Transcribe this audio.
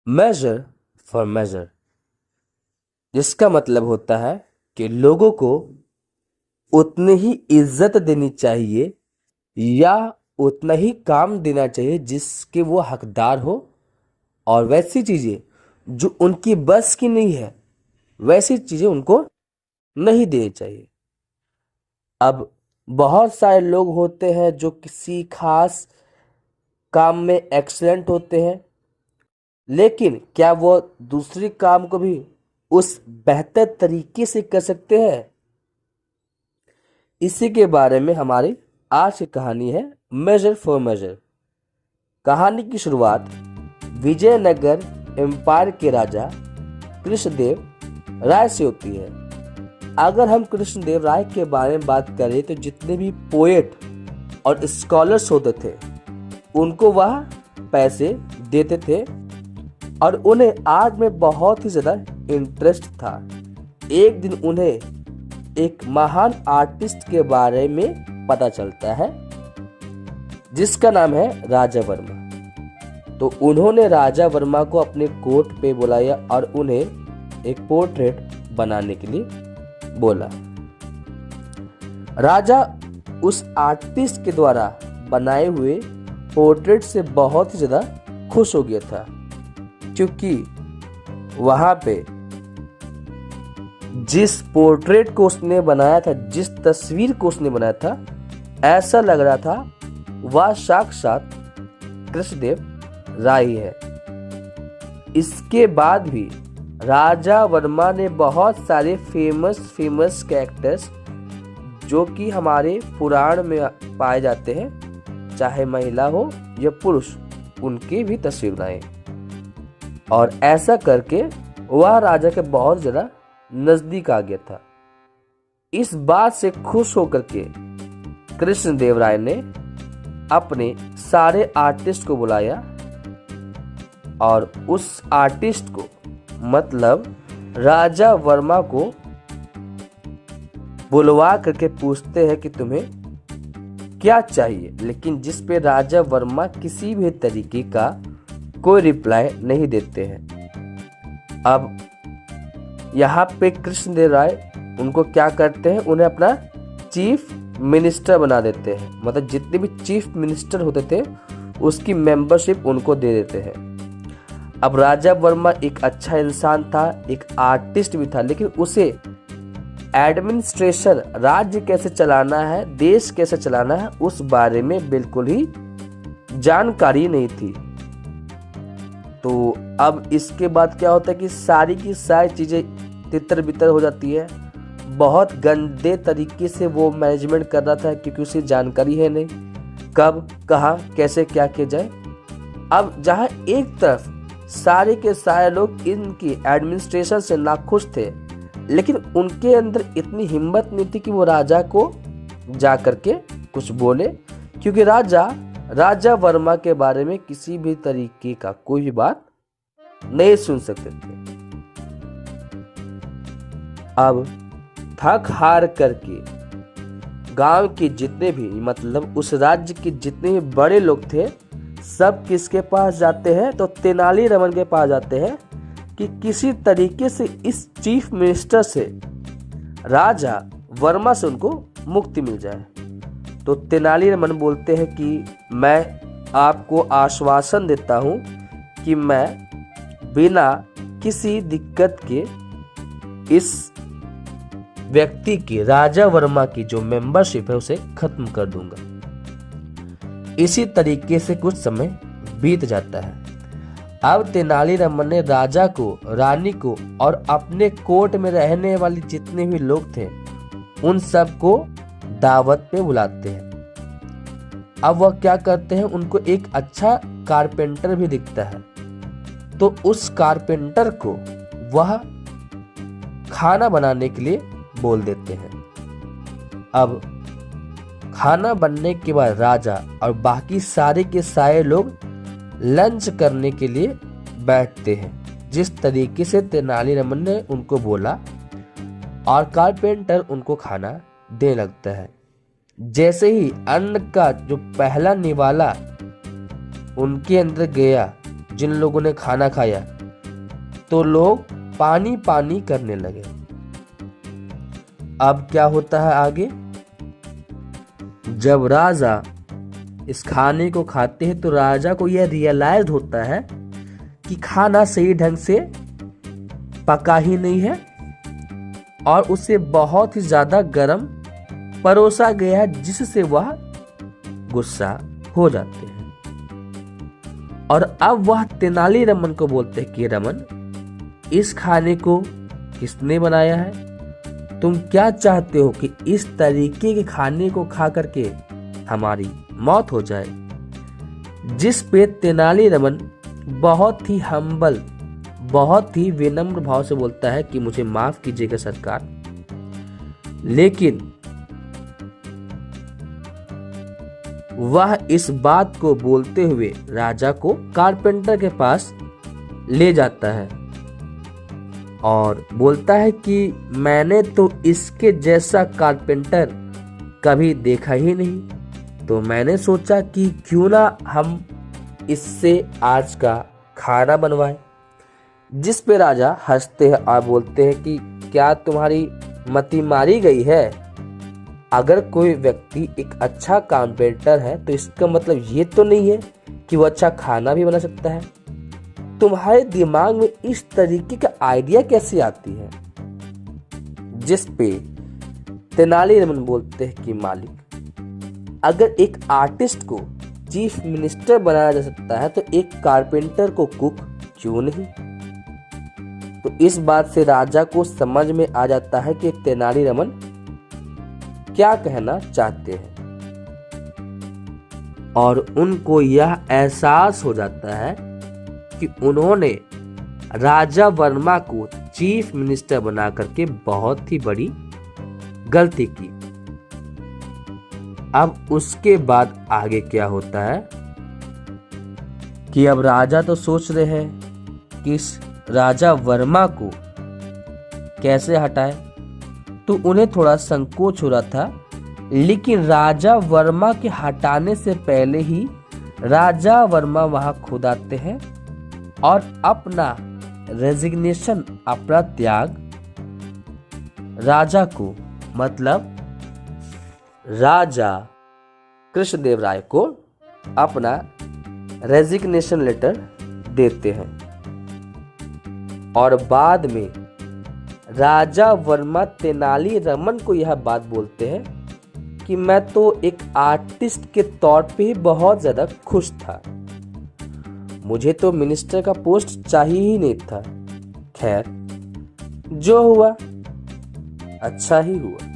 Major for major, जिसका मतलब होता है कि लोगों को उतनी ही इज्जत देनी चाहिए या उतना ही काम देना चाहिए जिसके वो हकदार हो, और वैसी चीज़ें जो उनकी बस की नहीं है वैसी चीज़ें उनको नहीं देनी चाहिए। अब बहुत सारे लोग होते हैं जो किसी खास काम में एक्सीलेंट होते हैं, लेकिन क्या वो दूसरी काम को भी उस बेहतर तरीके से कर सकते हैं? इसी के बारे में हमारी आज की कहानी है मेजर फॉर मेजर। कहानी की शुरुआत विजयनगर एम्पायर के राजा कृष्णदेव राय से होती है। अगर हम कृष्णदेव राय के बारे में बात करें तो जितने भी पोएट और स्कॉलर्स होते थे उनको वह पैसे देते थे और उन्हें आर्ट में बहुत ही ज़्यादा इंटरेस्ट था। एक दिन उन्हें एक महान आर्टिस्ट के बारे में पता चलता है जिसका नाम है राजा वर्मा। तो उन्होंने राजा वर्मा को अपने कोर्ट पे बुलाया और उन्हें एक पोर्ट्रेट बनाने के लिए बोला। राजा उस आर्टिस्ट के द्वारा बनाए हुए पोर्ट्रेट से बहुत ही ज़्यादा खुश हो गया था, क्योंकि वहाँ पे जिस पोर्ट्रेट को उसने बनाया था, जिस तस्वीर को उसने बनाया था, ऐसा लग रहा था वह साक्षात कृष्णदेव राय है। इसके बाद भी राजा वर्मा ने बहुत सारे फेमस कैरेक्टर्स जो कि हमारे पुराण में पाए जाते हैं, चाहे महिला हो या पुरुष, उनकी भी तस्वीर बनाई और ऐसा करके वह राजा के बहुत ज़्यादा नज़दीक आ गया था। इस बात से खुश होकर के कृष्णदेव राय ने अपने सारे आर्टिस्ट को बुलाया और उस आर्टिस्ट को, मतलब राजा वर्मा को बुलवा करके पूछते हैं कि तुम्हें क्या चाहिए, लेकिन जिस पे राजा वर्मा किसी भी तरीके का कोई रिप्लाई नहीं देते हैं। अब यहाँ पे कृष्णदेव राय उनको क्या करते हैं, उन्हें अपना चीफ मिनिस्टर बना देते हैं। मतलब जितने भी चीफ मिनिस्टर होते थे उसकी मेंबरशिप उनको दे देते हैं। अब राजा वर्मा एक अच्छा इंसान था, एक आर्टिस्ट भी था, लेकिन उसे एडमिनिस्ट्रेशन, राज्य कैसे चलाना है, देश कैसे चलाना है, उस बारे में बिल्कुल ही जानकारी नहीं थी। तो अब इसके बाद क्या होता है कि सारी की सारी चीज़ें तितर बितर हो जाती है। बहुत गंदे तरीके से वो मैनेजमेंट कर रहा था, क्योंकि उसे जानकारी है नहीं कब कहाँ कैसे क्या किया जाए। अब जहाँ एक तरफ सारे के सारे लोग इनकी एडमिनिस्ट्रेशन से नाखुश थे, लेकिन उनके अंदर इतनी हिम्मत नहीं थी कि वो राजा को जा करके कुछ बोले, क्योंकि राजा वर्मा के बारे में किसी भी तरीके का कोई भी बात नहीं सुन सकते थे। अब थक हार करके गांव के जितने भी, मतलब उस राज्य के जितने भी बड़े लोग थे, सब किसके पास जाते हैं, तो तेनालीरामन के पास जाते हैं कि किसी तरीके से इस चीफ मिनिस्टर से, राजा वर्मा से उनको मुक्ति मिल जाए। तो तेनालीरामन बोलते हैं कि मैं आपको आश्वासन देता हूं कि मैं बिना किसी दिक्कत के इस व्यक्ति की, राजा वर्मा की जो मेंबरशिप है उसे खत्म कर दूंगा। इसी तरीके से कुछ समय बीत जाता है। अब तेनालीरामन ने राजा को, रानी को और अपने कोर्ट में रहने वाले जितने भी लोग थे उन सबको दावत पे बुलाते हैं। अब वह क्या करते हैं, उनको एक अच्छा कारपेंटर भी दिखता है, तो उस कारपेंटर को वह खाना बनाने के लिए बोल देते हैं। अब खाना बनने के बाद राजा और बाकी सारे के सारे लोग लंच करने के लिए बैठते हैं, जिस तरीके से तेनालीरामन ने उनको बोला, और कारपेंटर उनको खाना देने लगता है। जैसे ही अन्न का जो पहला निवाला उनके अंदर गया, जिन लोगों ने खाना खाया तो लोग पानी पानी करने लगे। अब क्या होता है आगे? जब राजा इस खाने को खाते हैं तो राजा को यह रियलाइज होता है कि खाना सही ढंग से पका ही नहीं है और उसे बहुत ही ज्यादा गर्म परोसा गया है, जिससे वह गुस्सा हो जाते हैं। और अब वह तेनालीरामन को बोलते हैं कि रमन, इस खाने को किसने बनाया है? तुम क्या चाहते हो कि इस तरीके के खाने को खा करके हमारी मौत हो जाए? जिस पे तेनालीरामन बहुत ही हम्बल, बहुत ही विनम्र भाव से बोलता है कि मुझे माफ कीजिएगा सरकार, लेकिन वह इस बात को बोलते हुए राजा को कारपेंटर के पास ले जाता है और बोलता है कि मैंने तो इसके जैसा कारपेंटर कभी देखा ही नहीं, तो मैंने सोचा कि क्यों ना हम इससे आज का खाना बनवाएं। जिस पे राजा हंसते हैं और बोलते हैं कि क्या तुम्हारी मति मारी गई है? अगर कोई व्यक्ति एक अच्छा कारपेंटर है तो इसका मतलब ये तो नहीं है कि वो अच्छा खाना भी बना सकता है। तुम्हारे दिमाग में इस तरीके का आइडिया कैसे आती है? जिस पे तेनालीरामन बोलते हैं कि मालिक, अगर एक आर्टिस्ट को चीफ मिनिस्टर बनाया जा सकता है तो एक कारपेंटर को कुक क्यों नहीं? तो इस बात से राजा को समझ में आ जाता है कि तेनालीरामन क्या कहना चाहते हैं और उनको यह एहसास हो जाता है कि उन्होंने राजा वर्मा को चीफ मिनिस्टर बना करके बहुत ही बड़ी गलती की। अब उसके बाद आगे क्या होता है कि अब राजा तो सोच रहे हैं कि इस राजा वर्मा को कैसे हटाए, तो उन्हें थोड़ा संकोच हो रहा था। लेकिन राजा वर्मा के हटाने से पहले ही राजा वर्मा वहां खुद आते हैं और अपना रेजिग्नेशन, अपना त्याग राजा को, मतलब राजा कृष्णदेव राय को अपना रेजिग्नेशन लेटर देते हैं। और बाद में राजा वर्मा तेनालीरामन को यह बात बोलते हैं कि मैं तो एक आर्टिस्ट के तौर पे ही बहुत ज्यादा खुश था, मुझे तो मिनिस्टर का पोस्ट चाहिए ही नहीं था। खैर, जो हुआ अच्छा ही हुआ।